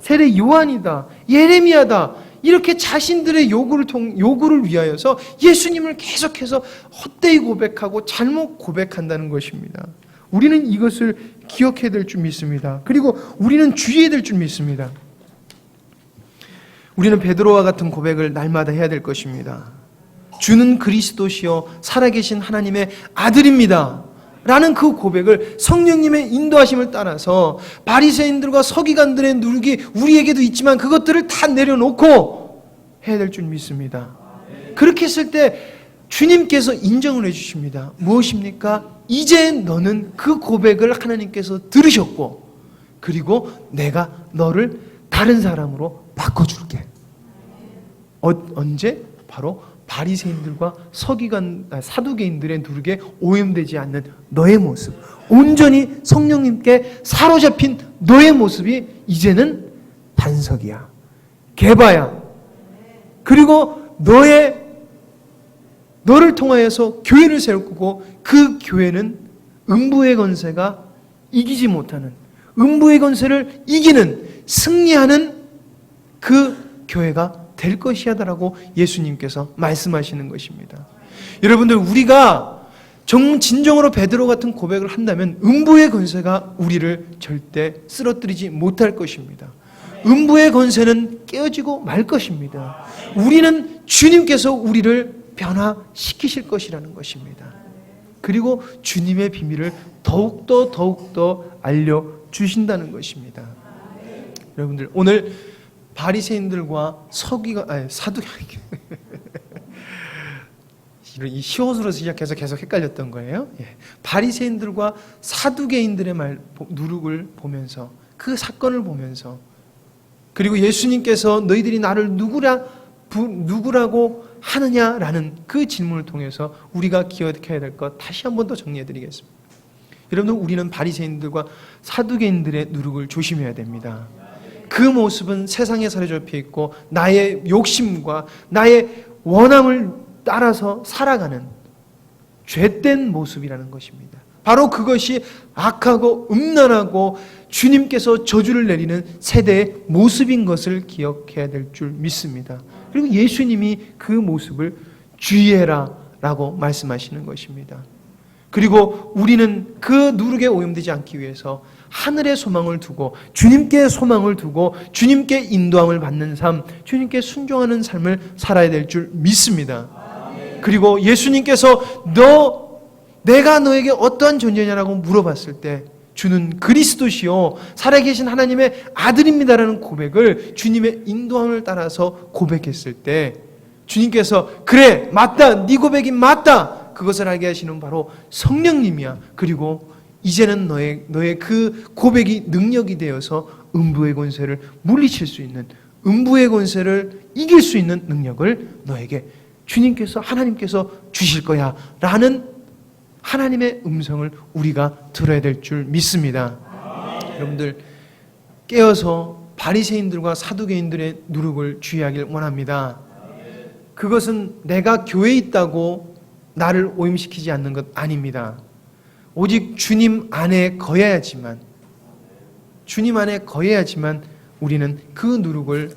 세례 요한이다, 예레미야다, 이렇게 자신들의 요구를 위하여서 예수님을 계속해서 헛되이 고백하고 잘못 고백한다는 것입니다. 우리는 이것을 기억해야 될 줄 믿습니다. 그리고 우리는 주의해야 될 줄 믿습니다. 우리는 베드로와 같은 고백을 날마다 해야 될 것입니다. 주는 그리스도시요 살아계신 하나님의 아들입니다 라는 그 고백을 성령님의 인도하심을 따라서 바리새인들과 서기관들의 누룩이 우리에게도 있지만 그것들을 다 내려놓고 해야 될 줄 믿습니다. 그렇게 했을 때 주님께서 인정을 해주십니다. 무엇입니까? 이제 너는 그 고백을 하나님께서 들으셨고 그리고 내가 너를 다른 사람으로 바꿔줄게. 언제? 바로 바리새인들과 사두개인들의 누룩에 오염되지 않는 너의 모습, 온전히 성령님께 사로잡힌 너의 모습이 이제는 반석이야, 개바야. 그리고 너를 통하여서 교회를 세우고 그 교회는 음부의 권세가 이기지 못하는, 음부의 권세를 이기는, 승리하는 그 교회가 될 것이야라고 예수님께서 말씀하시는 것입니다. 여러분들, 우리가 진정으로 베드로 같은 고백을 한다면 음부의 권세가 우리를 절대 쓰러뜨리지 못할 것입니다. 음부의 권세는 깨어지고 말 것입니다. 우리는 주님께서 우리를 변화시키실 것이라는 것입니다. 그리고 주님의 비밀을 더욱더 알려주신다는 것입니다. 여러분들, 오늘 바리새인들과 이 시옷으로 시작해서 계속 헷갈렸던 거예요. 바리새인들과 사두개인들의 누룩을 보면서, 그 사건을 보면서, 그리고 예수님께서 너희들이 나를 누구라고 하느냐라는 그 질문을 통해서 우리가 기억해야 될 것 다시 한 번 더 정리해 드리겠습니다. 여러분들, 우리는 바리새인들과 사두개인들의 누룩을 조심해야 됩니다. 그 모습은 세상에 사로잡혀 있고 나의 욕심과 나의 원함을 따라서 살아가는 죄된 모습이라는 것입니다. 바로 그것이 악하고 음란하고 주님께서 저주를 내리는 세대의 모습인 것을 기억해야 될 줄 믿습니다. 그리고 예수님이 그 모습을 주의해라 라고 말씀하시는 것입니다. 그리고 우리는 그 누룩에 오염되지 않기 위해서 하늘의 소망을 두고, 주님께 소망을 두고, 주님께 인도함을 받는 삶, 주님께 순종하는 삶을 살아야 될 줄 믿습니다. 그리고 예수님께서 내가 너에게 어떠한 존재냐라고 물어봤을 때 주는 그리스도시요 살아계신 하나님의 아들입니다라는 고백을 주님의 인도함을 따라서 고백했을 때 주님께서 그래, 맞다, 네 고백이 맞다, 그것을 알게 하시는 바로 성령님이야. 그리고 이제는 너의 그 고백이 능력이 되어서 음부의 권세를 물리칠 수 있는, 음부의 권세를 이길 수 있는 능력을 너에게 주님께서, 하나님께서 주실 거야 라는 하나님의 음성을 우리가 들어야 될 줄 믿습니다. 여러분들, 깨어서 바리새인들과 사두개인들의 누룩을 주의하길 원합니다. 그것은 내가 교회에 있다고 나를 오염시키지 않는 것 아닙니다. 오직 주님 안에 거해야지만 우리는 그 누룩을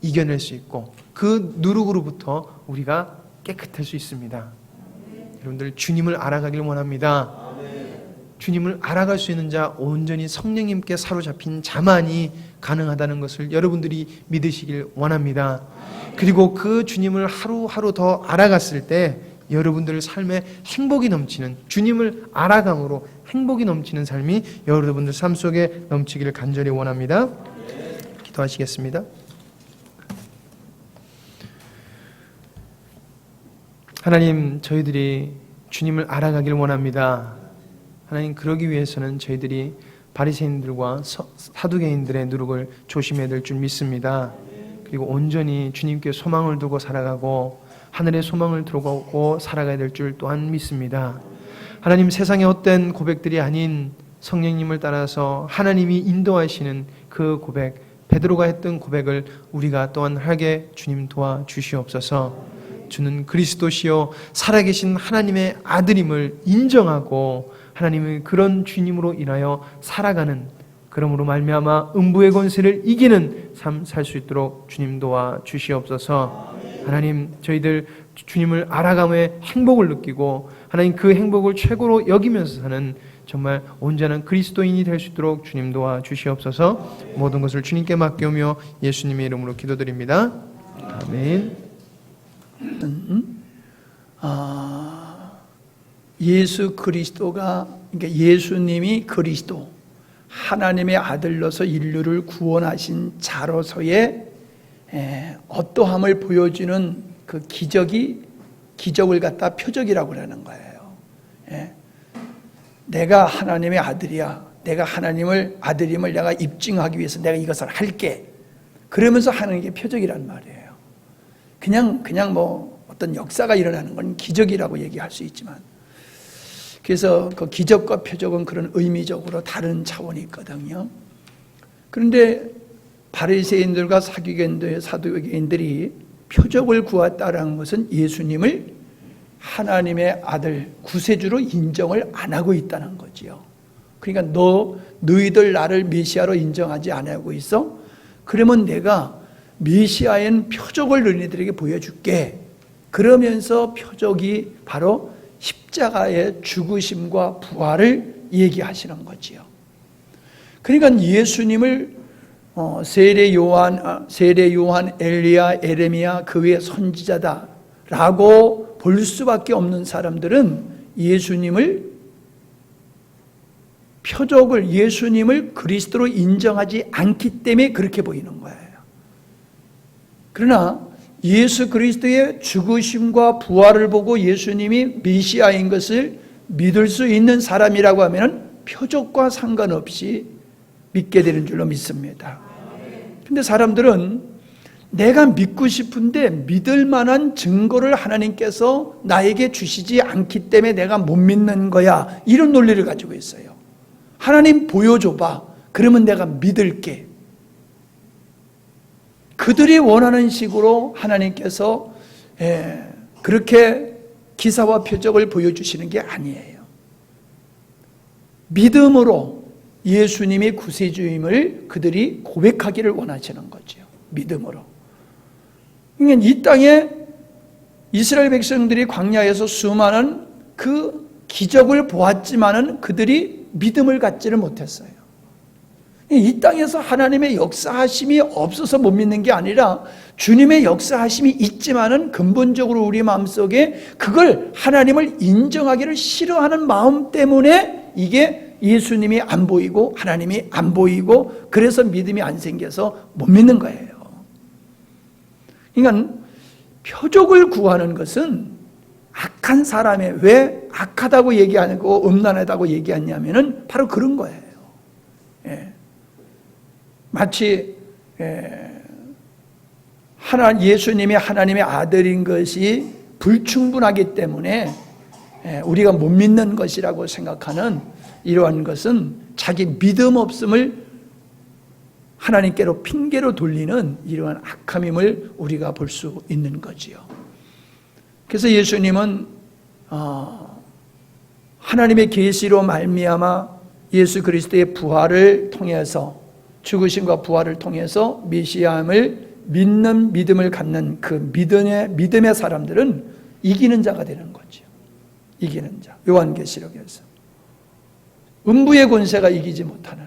이겨낼 수 있고 그 누룩으로부터 우리가 깨끗할 수 있습니다. 여러분들, 주님을 알아가길 원합니다. 주님을 알아갈 수 있는 자, 온전히 성령님께 사로잡힌 자만이 가능하다는 것을 여러분들이 믿으시길 원합니다. 그리고 그 주님을 하루하루 더 알아갔을 때 여러분들 삶에 행복이 넘치는, 주님을 알아감으로 행복이 넘치는 삶이 여러분들 삶 속에 넘치기를 간절히 원합니다. 기도하시겠습니다. 하나님, 저희들이 주님을 알아가길 원합니다. 하나님, 그러기 위해서는 저희들이 바리새인들과 사두개인들의 누룩을 조심해야 될 줄 믿습니다. 그리고 온전히 주님께 소망을 두고 살아가고 하늘의 소망을 두고 살아가야 될 줄 또한 믿습니다. 하나님, 세상의 헛된 고백들이 아닌 성령님을 따라서 하나님이 인도하시는 그 고백, 베드로가 했던 고백을 우리가 또한 하게 주님 도와주시옵소서. 주는 그리스도시요 살아계신 하나님의 아들임을 인정하고 하나님의 그런 주님으로 인하여 살아가는 그러므로 말미암아 음부의 권세를 이기는 삶 살 수 있도록 주님 도와 주시옵소서. 하나님, 저희들 주님을 알아감에 행복을 느끼고 하나님 그 행복을 최고로 여기면서 사는 정말 온전한 그리스도인이 될 수 있도록 주님 도와 주시옵소서. 모든 것을 주님께 맡겨오며 예수님의 이름으로 기도드립니다. 아멘. 예수 그리스도가, 그러니까 예수님이 그리스도, 하나님의 아들로서 인류를 구원하신 자로서의 어떠함을 보여주는 그 기적을 갖다 표적이라고 하는 거예요. 내가 하나님의 아들이야. 내가 하나님을 아들임을 내가 입증하기 위해서 내가 이것을 할게. 그러면서 하는 게 표적이란 말이에요. 그냥 뭐 어떤 역사가 일어나는 건 기적이라고 얘기할 수 있지만, 그래서 그 기적과 표적은 그런 의미적으로 다른 차원이 있거든요. 그런데 바리새인들과 사두개인들이 표적을 구했다라는 것은 예수님을 하나님의 아들, 구세주로 인정을 안 하고 있다는 거지요. 그러니까 너희들 나를 메시아로 인정하지 않고 있어? 그러면 내가 메시아인 표적을 너희들에게 보여줄게. 그러면서 표적이 바로 십자가의 죽으심과 부활을 얘기하시는 거지요. 그러니까 예수님을 세례 요한, 엘리야, 에레미야 그 외의 선지자다라고 볼 수밖에 없는 사람들은 예수님을 그리스도로 인정하지 않기 때문에 그렇게 보이는 거예요. 그러나 예수 그리스도의 죽으심과 부활을 보고 예수님이 메시아인 것을 믿을 수 있는 사람이라고 하면 표적과 상관없이 믿게 되는 줄로 믿습니다. 근데 사람들은 내가 믿고 싶은데 믿을 만한 증거를 하나님께서 나에게 주시지 않기 때문에 내가 못 믿는 거야, 이런 논리를 가지고 있어요. 하나님 보여줘봐, 그러면 내가 믿을게. 그들이 원하는 식으로 하나님께서 그렇게 기사와 표적을 보여주시는 게 아니에요. 믿음으로 예수님이 구세주임을 그들이 고백하기를 원하시는 거죠. 믿음으로. 그러니까 이 땅에 이스라엘 백성들이 광야에서 수많은 그 기적을 보았지만은 그들이 믿음을 갖지를 못했어요. 이 땅에서 하나님의 역사하심이 없어서 못 믿는 게 아니라 주님의 역사하심이 있지만은 근본적으로 우리 마음속에 그걸 하나님을 인정하기를 싫어하는 마음 때문에 이게 예수님이 안 보이고 하나님이 안 보이고 그래서 믿음이 안 생겨서 못 믿는 거예요. 그러니까 표적을 구하는 것은 악한 사람의, 왜 악하다고 얘기하고 음란하다고 얘기하냐면은 바로 그런 거예요. 마치 예수님이 하나님의 아들인 것이 불충분하기 때문에 우리가 못 믿는 것이라고 생각하는 이러한 것은 자기 믿음 없음을 하나님께로 핑계로 돌리는 이러한 악함임을 우리가 볼 수 있는 거지요. 그래서 예수님은 하나님의 계시로 말미암아 예수 그리스도의 부활을 통해서, 죽으심과 부활을 통해서 메시아임을 믿는 믿음을 갖는 그 믿음의 사람들은 이기는 자가 되는 거죠. 이기는 자. 요한계시록에서 음부의 권세가 이기지 못하는,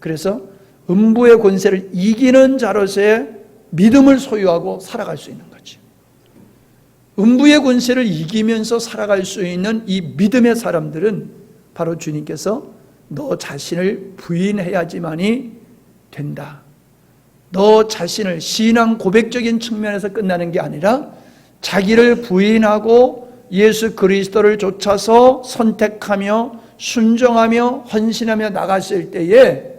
그래서 음부의 권세를 이기는 자로서의 믿음을 소유하고 살아갈 수 있는 거죠. 음부의 권세를 이기면서 살아갈 수 있는 이 믿음의 사람들은 바로 주님께서 너 자신을 부인해야지만이 된다. 너 자신을 신앙 고백적인 측면에서 끝나는 게 아니라 자기를 부인하고 예수 그리스도를 쫓아서 선택하며 순종하며 헌신하며 나갔을 때에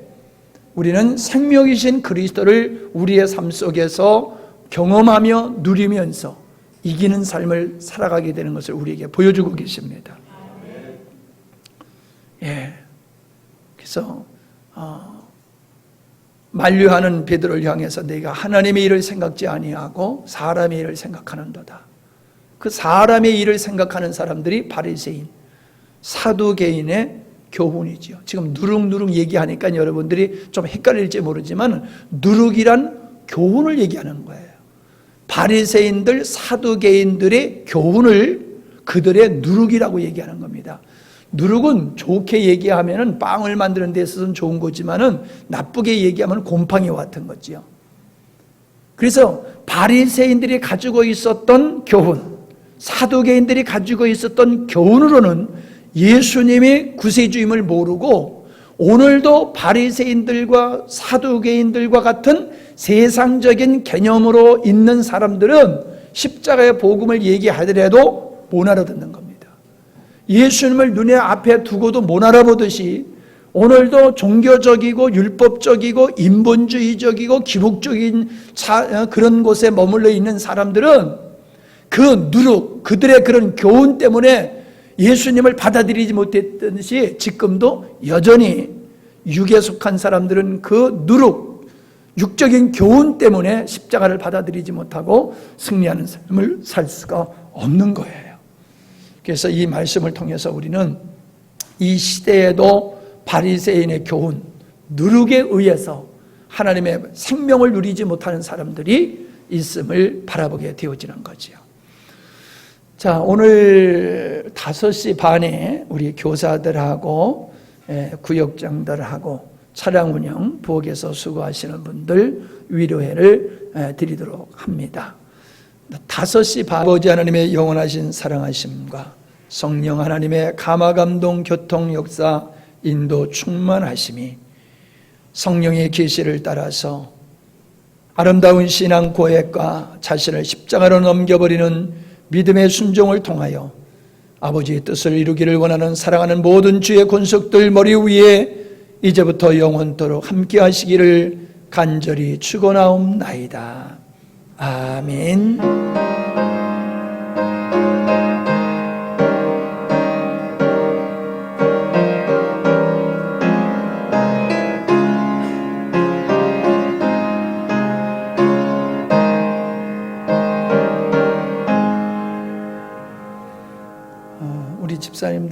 우리는 생명이신 그리스도를 우리의 삶 속에서 경험하며 누리면서 이기는 삶을 살아가게 되는 것을 우리에게 보여주고 계십니다. 그래서 만류하는 베드로를 향해서 내가 하나님의 일을 생각지 아니하고 사람의 일을 생각하는도다. 그 사람의 일을 생각하는 사람들이 바리새인, 사두개인의 교훈이죠. 지금 누룩누룩 얘기하니까 여러분들이 좀 헷갈릴지 모르지만 누룩이란 교훈을 얘기하는 거예요. 바리새인들, 사두개인들의 교훈을 그들의 누룩이라고 얘기하는 겁니다. 누룩은 좋게 얘기하면은 빵을 만드는 데 있어서는 좋은 거지만은 나쁘게 얘기하면 곰팡이와 같은 거지요. 그래서 바리새인들이 가지고 있었던 교훈, 사두개인들이 가지고 있었던 교훈으로는 예수님이 구세주임을 모르고 오늘도 바리새인들과 사두개인들과 같은 세상적인 개념으로 있는 사람들은 십자가의 복음을 얘기하더라도 못 알아듣는 겁니다. 예수님을 눈에 앞에 두고도 못 알아보듯이 오늘도 종교적이고 율법적이고 인본주의적이고 기복적인 그런 곳에 머물러 있는 사람들은 그 누룩, 그들의 그런 교훈 때문에 예수님을 받아들이지 못했듯이 지금도 여전히 육에 속한 사람들은 그 누룩, 육적인 교훈 때문에 십자가를 받아들이지 못하고 승리하는 삶을 살 수가 없는 거예요. 그래서 이 말씀을 통해서 우리는 이 시대에도 바리새인의 교훈, 누룩에 의해서 하나님의 생명을 누리지 못하는 사람들이 있음을 바라보게 되어지는 거지요. 자, 오늘 5시 반에 우리 교사들하고 구역장들하고 차량 운영, 부엌에서 수고하시는 분들 위로회를 드리도록 합니다. 5시 반 아버지 하나님의 영원하신 사랑하심과 성령 하나님의 감화감동 교통 역사 인도 충만하심이 성령의 계시를 따라서 아름다운 신앙 고백과 자신을 십자가로 넘겨버리는 믿음의 순종을 통하여 아버지의 뜻을 이루기를 원하는 사랑하는 모든 주의 권속들 머리 위에 이제부터 영원토록 함께 하시기를 간절히 축원하옵나이다. 아멘. 우리 집사님들